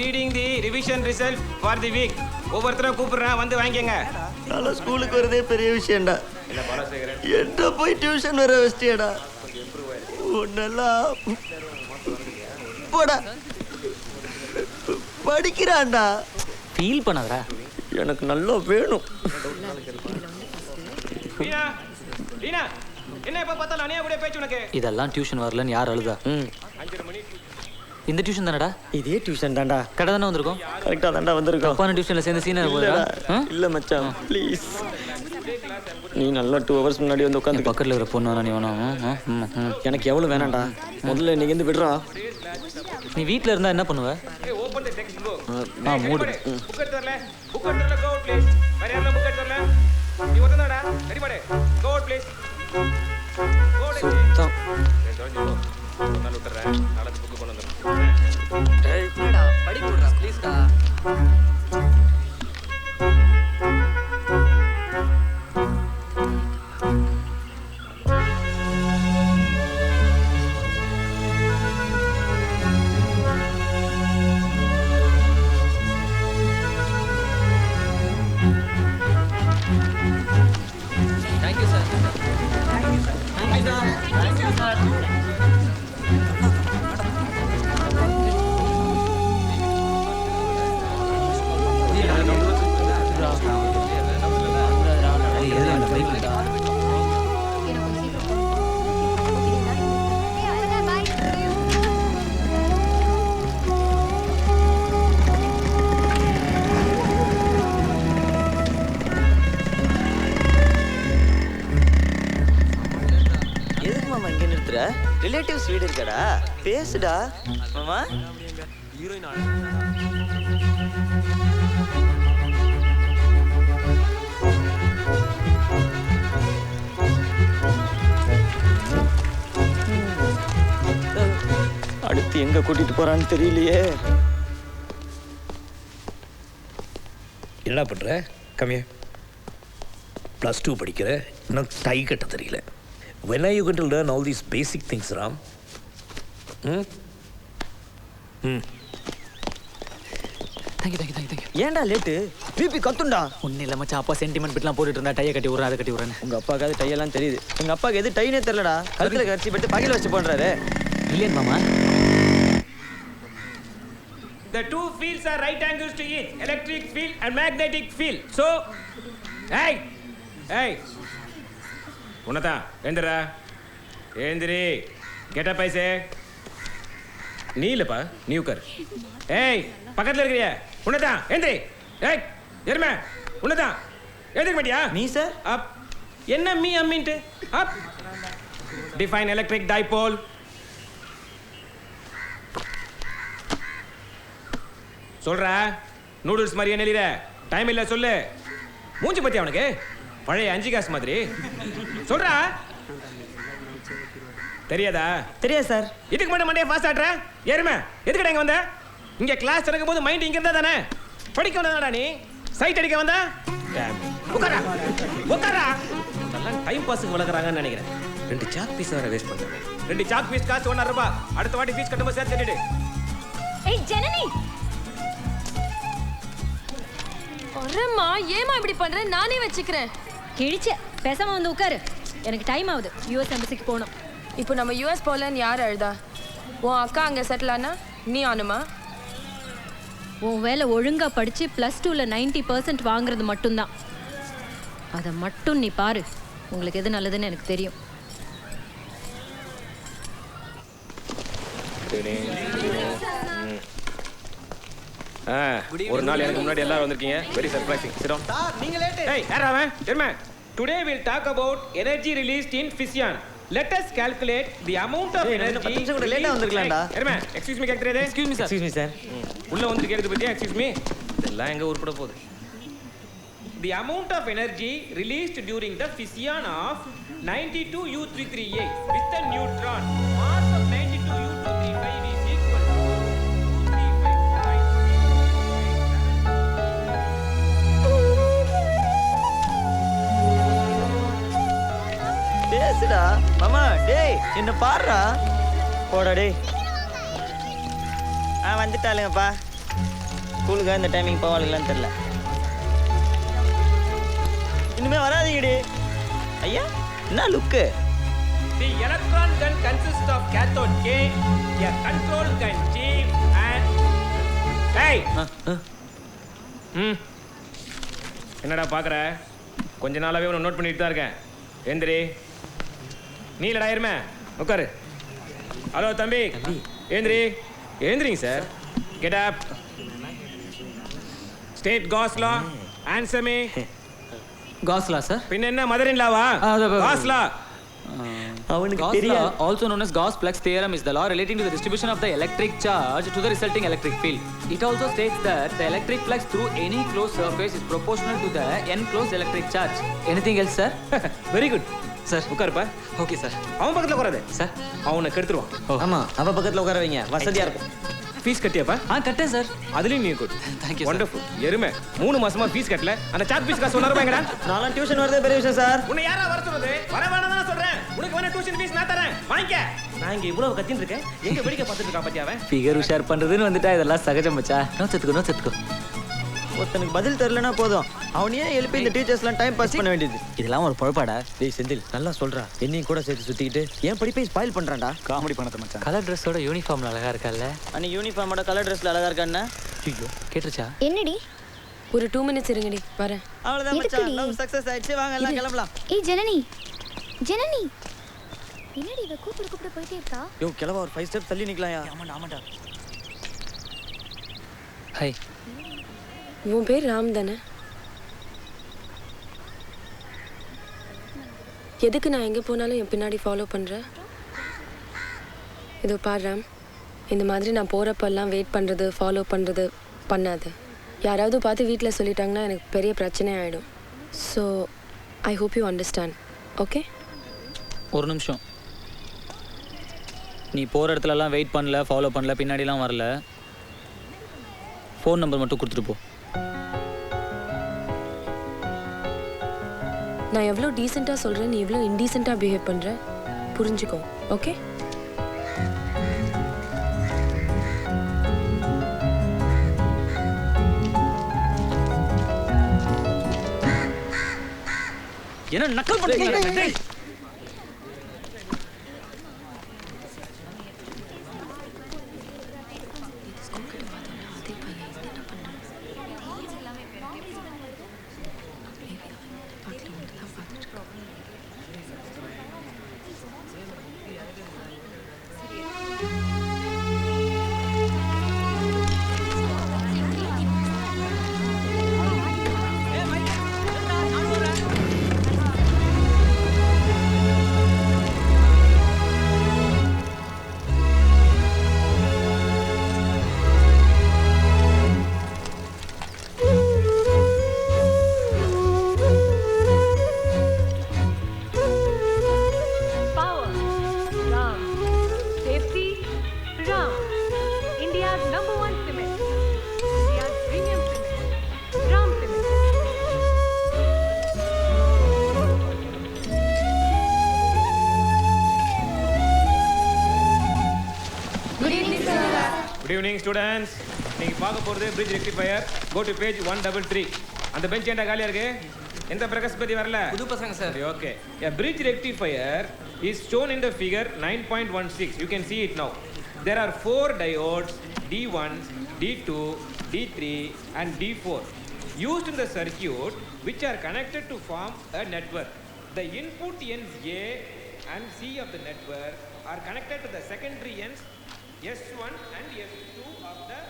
reading the revision result for the week. ஒவ்வொருத்தரும் கூப்பிடுறேன், வந்து வாங்கிக்கங்க. நாளை ஸ்கூலுக்கு வரதே பெரிய விஷயம்டா. என்ன போய் டியூஷன் வர வச்சிட்டியடா. உன்னெல்லாம் போடா. படிக்கிறான்டா. ஃபீல் பண்ணாதடா. எனக்கு நல்லா வேணும். லீனா, லீனா, என்ன எப்ப பார்த்தாலும் அனியா கூட பேச்சு உனக்கு? இதெல்லாம் டியூஷன் வரலன்னு யார் அழுதா? 5 மணி. இந்த டியூஷன் தானடா? இதே டியூஷன் தான்டா. கடை தானே வந்திருக்கோம். கரெக்டா தான்டா வந்திருக்கோம். அப்பான டியூஷன்ல சேர்ந்து சீனா போடா. இல்ல மச்சான் ப்ளீஸ். நீ நல்லா 2 hours முன்னாடி வந்து உட்காந்து பக்கத்துல இருக்கிற பொண்ணு வேணா நீ வேணாம். எனக்கு எவ்வளவு வேணாம்டா. முதல்ல நீங்க இருந்து விடுறா. நீ வீட்ல இருந்தா என்ன பண்ணுவ? ஏய் ஓபன் தி டெக்ஸ்ட் புக். மூடு. புக் எடுத்து வரல. புக் எடுத்து வரல, கோ அவுட் ப்ளீஸ். வேற யாரோ புக் எடுத்து வரல. நீ ஒருத்தனடா. ரெடி பாடு. Go out please. Go out. சுத்தம். ஒரு நாள் விட்டுறேன். நாளைக்கு புக் கொண்டு வந்துறேன். டேய் என்னடா படி போடுறா ப்ளீஸ் டா. Thank you sir. Thank you sir. Thank you sir. எதுக்கு மாமா இங்க நிறுத்துற? ரிலேட்டிவ்ஸ் வீடு இருக்கடா. பேசுடா மாமா. ஹீரோயின் அடுத்து எங்க கூட்டிட்டு போறான்னு தெரியலையே. என்னடா பண்ற? கம்மியா +2 படிக்கிற, இன்னும் டை கட்ட தெரியல. When are you going to learn all these basic things, Ram? Thank you. ஏன்டா லேட்டு? பிபி கத்துண்டா. ஒன்னும் இல்ல மச்சான், அப்பா சென்டிமெண்ட் பிட்லாம் போட்டுட்டு இருந்தா டையை கட்டி விடுறேன், அதை கட்டி விடுறேன். உங்க அப்பாவுக்கு டை எல்லாம் தெரியுது. எங்க அப்பாவுக்கு எது டைனே தெரியலடா. கழுத்துல கரிச்சி பட்டு பகையில வச்சு போன்றாரு. இல்லையா மாமா? The two fields are right angles to each, electric field and magnetic field. So, hey, உன்னதா எந்திரா, ஏந்திரி, கெட்ட பைசே. நீ இல்லப்பா, நீ உட்கார். ஏய், பக்கத்துல இருக்கிறியா? உன்னதா ஏந்திரி. ஏய், எருமை, உன்னதா ஏந்திரிக்க மாட்டியா? நீ சார்? அப். என்ன மீ அம்மின்ட்டு? அப். Define electric dipole. சொல்றா, நூடுல்ஸ் மாதிரியே நெளிற. டைம் இல்ல சொல்லு. மூஞ்சி பத்தி அவனுக்கு பழைய 5 காசு மாதிரி. சொல்றா. தெரியாதா? தெரியாது சார். இதுக்கு மட்டும் மண்டைய ஃபாஸ்ட் ஆட்ற? ஏறுமே, எதுக்குடா இங்க வந்த? இங்க கிளாஸ் நடக்கும்போது மைண்ட் இங்க இருந்தா தானே? படிக்க வந்தடா நீ. சைட் அடிக்க வந்தா? உட்காரா. நல்லா டைம் பாஸ்க்கு வளர்க்குறாங்கன்னு நினைக்கிறேன். 2 சாக் பீஸ் வேற வேஸ்ட் பண்றேன். 2 சாக் பீஸ் காசு 1.5 ரூபாய். அடுத்த வாட்டி ஃபீஸ் கட்டும்போது சேர்த்து கட்டிடு. ஏய் ஜனனி, ஒரேம்மா ஏமா இப்படி பண்ற? நானே வச்சுக்கிறேன். கிழிச்ச பேசாம வந்து உட்காரு. எனக்கு டைம் ஆகுது. யுஎஸ் எம்பசிக்கு போகணும். இப்போ நம்ம யூஎஸ் போகலன்னு யார் அழுதா? உன் அக்கா அங்கே செட்டில் ஆனா நீ ஆனுமா? உன் வேலை ஒழுங்கா படிச்சு +2ல 90% வாங்குறது மட்டும்தான். அதை மட்டும் நீ பாரு. உங்களுக்கு எது நல்லதுன்னு எனக்கு தெரியும். ஒரு நாள் எனக்கு முன்னாடி எல்லாரும் வந்திருக்கீங்க. Very surprising. Sit down. நீங்க லேட். ஏய், யாரா அவன்? எருமை. Today we'll talk about energy released in fission. Let us calculate the amount of energy. 10 நிமிஷம் கூட லேட்டா வந்திருக்கலாம்டா. எருமை, excuse me கேக்குறதே. Excuse me sir. Excuse me sir. உள்ள வந்து கேக்குது பத்தியா? excuse me. இதெல்லாம் எங்க உருப்பட போகுது? The amount of energy released during the fission of 92U338 with the neutron. Mass of 92U235 is equal to 235.0. பேசுடா மாமா. டேய் என்ன பாருடா. போடா டேய். வந்துட்டாளுங்கப்பா. ஸ்கூலுக்கு இந்த டைமிங் போவாளுங்களான்னு தெரியல. இனிமே வராதீங்கடி. ஐயா என்ன லுக்கு? The electron gun consists of cathode K, a control gun G, and... Hey! என்னடா பார்க்குற? கொஞ்ச நாளாவே உன்னை நோட் பண்ணிட்டு தான் இருக்கேன். ஏந்திரி. நீ இல்லடா இருமே. உட்காரு. ஹலோ தம்பி. ஏந்திரி. ஏந்திரிங்க sir. Get up. State Gauss law. Answer me. Gauss-law, sir. பின்ன என்ன மதர் இன் லாவா? Gauss law. அவனுக்கு Gauss தெரியாது. law, also known as Gauss-Flux theorem, is the law relating to the distribution of the electric charge to the resulting electric field. It also states that the electric flux through any closed surface is proportional to the enclosed electric charge. Anything else, sir? Very good. Sir. உட்காருப்பா. Okay, sir. அவன் பக்கத்துல உட்காராத. Sir. அவனை கெடுத்துருவான். ஆமா அவ பக்கத்துல உட்கார வைங்க, வசதியா இருக்கும். ஃபீஸ் கட்டியாப்பா? கட்டேன் சார். அதுலயும் நீ good. Thank you, sir. Wonderful. எருமை 3 மாசமா ஃபீஸ் கட்டல. அந்த சாக் ஃபீஸ் காசு சொன்னாரு பாங்கடா. நாலாம் டியூஷன் வரதே பெரிய விஷயம் சார். உன்னை யாரா வர சொல்றது? வர வேணாம் தான் சொல்றேன். உனக்கு வேணா டியூஷன் ஃபீஸ் நான் தரேன். வாங்கிக்க. நான் இங்க இவ்வளவு கத்தின்னு இருக்கேன். எங்க வெடிக்க பார்த்துட்டு இருக்கா பாத்தியா அவன்? ஃபிகர் உஷார் பண்றதுன்னு வந்துட்டா இதெல்லாம் சகஜம் மச்சா. நோ செத்துக்கோ. ஒருத்தனுக்கு பதில் தெரியலனா போதும் அவனையே எழுப்பி இந்த டீச்சர்ஸ்லாம் டைம் பாஸ் பண்ண வேண்டியது. இதெல்லாம் ஒரு பொழப்பாடா? டேய் செந்தில் நல்லா சொல்றா. என்னையும் கூட சேர்த்து சுத்திக்கிட்டு என் படிப்பை ஸ்பாயில் பண்றான்டா. காமெடி பண்ணத மச்சான். கலர் ட்ரெஸ்ஸோட யூனிஃபார்ம்ல அழகா இருக்கல்ல? அன்னைக்கு யூனிஃபார்மோட கலர் ட்ரெஸ்ல அழகா இருக்கானே. ஐயோ கேட்டுச்சா? என்னடி ஒரு 2 minutes இருங்கடி வரேன். அவ்வளவுதான் மச்சான். லவ் சக்சஸ் ஆயிடுச்சு. வாங்க எல்லாம் கிளம்பலாம். ஏய் ஜனனி என்னடி இவ கூப்பிட போயிட்டே இருக்கா? யோ கிளவா ஒரு 5 ஸ்டெப் தள்ளி நிக்கலாம்யா. ஆமாடா. ஹை. உன் பேர் ராம் தானே? எதுக்கு நான் எங்கே போனாலும் என் பின்னாடி ஃபாலோ பண்ணுற? இதோ பாரு ராம், இந்த மாதிரி நான் போகிறப்பெல்லாம் வெயிட் பண்ணுறது ஃபாலோ பண்ணுறது பண்ணாது. யாராவது பார்த்து வீட்டில் சொல்லிட்டாங்கன்னா எனக்கு பெரிய பிரச்சனை ஆகிடும். So I hope you understand. Okay? ஒரு நிமிஷம். நீ போகிற இடத்துலலாம் வெயிட் பண்ணல, ஃபாலோ பண்ணல, பின்னாடிலாம் வரல. ஃபோன் நம்பர் மட்டும் கொடுத்துட்டு போ. நான் எவ்வளோ டீசெண்டாக சொல்கிறேன், நீ எவ்வளோ இன்டீசெண்டாக பிஹேவ் பண்ணுற, புரிஞ்சுக்கோ. ஓகே? என்ன நக்கல் பண்ணுறீங்க? Good evening students. நீங்க பார்க்க போறது bridge rectifier. Go to page 133. அந்த பெஞ்ச் ஏன்டா காலியா இருக்கு? எந்த பிரகாஷ் பத்தி வரல? புது பசங்க sir. Okay. A bridge rectifier is shown in the figure 9.16. You can see it now. There are 4 diodes D1, D2, D3 and D4 used in the circuit which are connected to form a network. The input ends A and C of the network are connected to the secondary ends S1 and S2 of the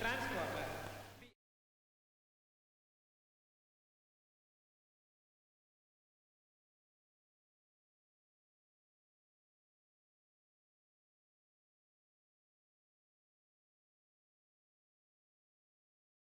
transformer.